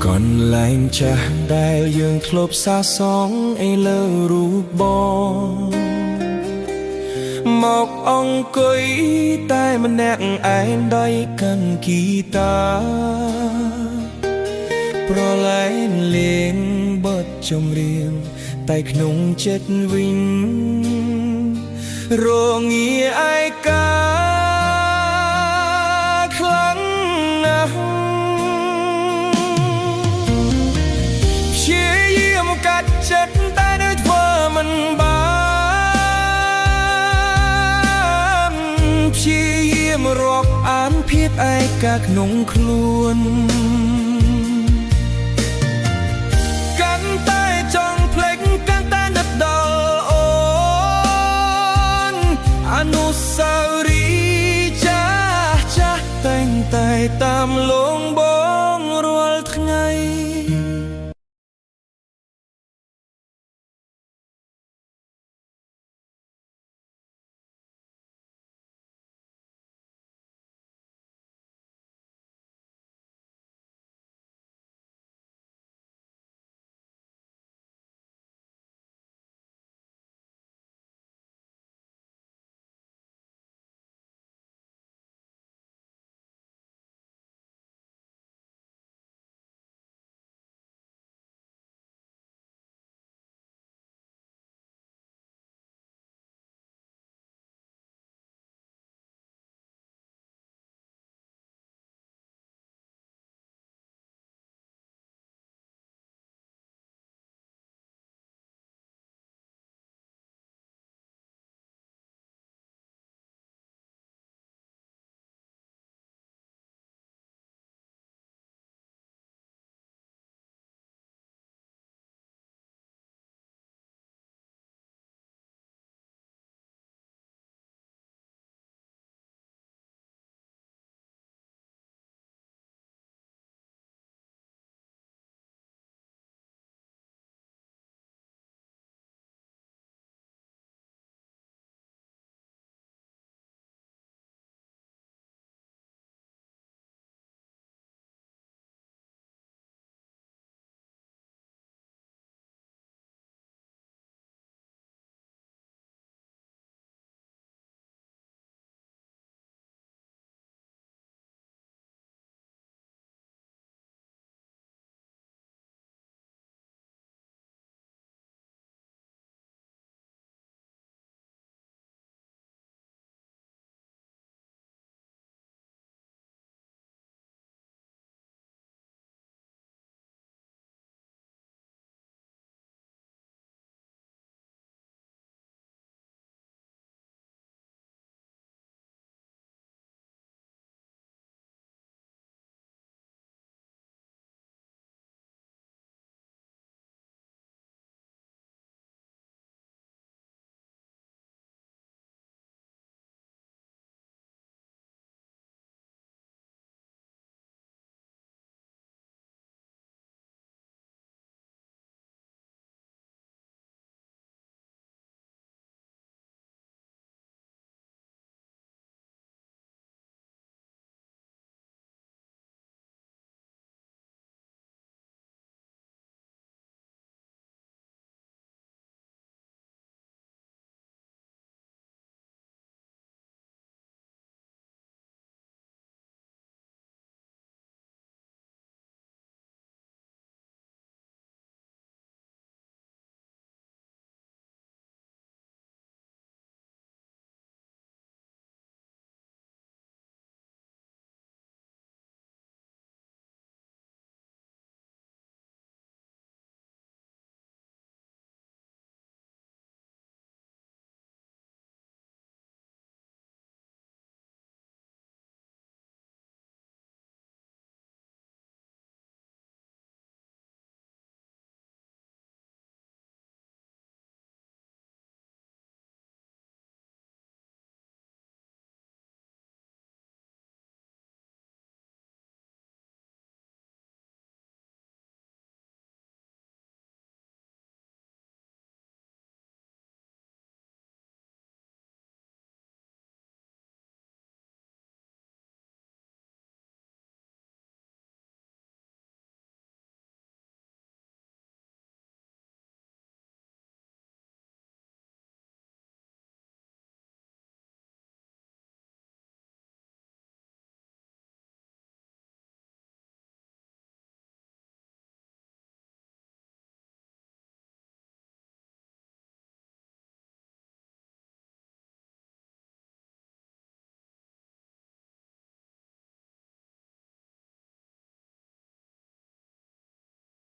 ก่อนแรงจะได้យើងធ្លាប់សាសងឯលើរូបបងមកអង្គុយតែម្នាក់ឯងដោយកាន់ហ្គីតាប្រឡែងលេងបទចម្រៀងតែក្នុងចិត្តវិញរងាឯកាខ្លាំងណាស់ព្យាយាមកាត់ចិត្តតែនៅធ្វើមិនបានព្យាយាមរាប់អានភាពឯកាក្នុងខ្លួន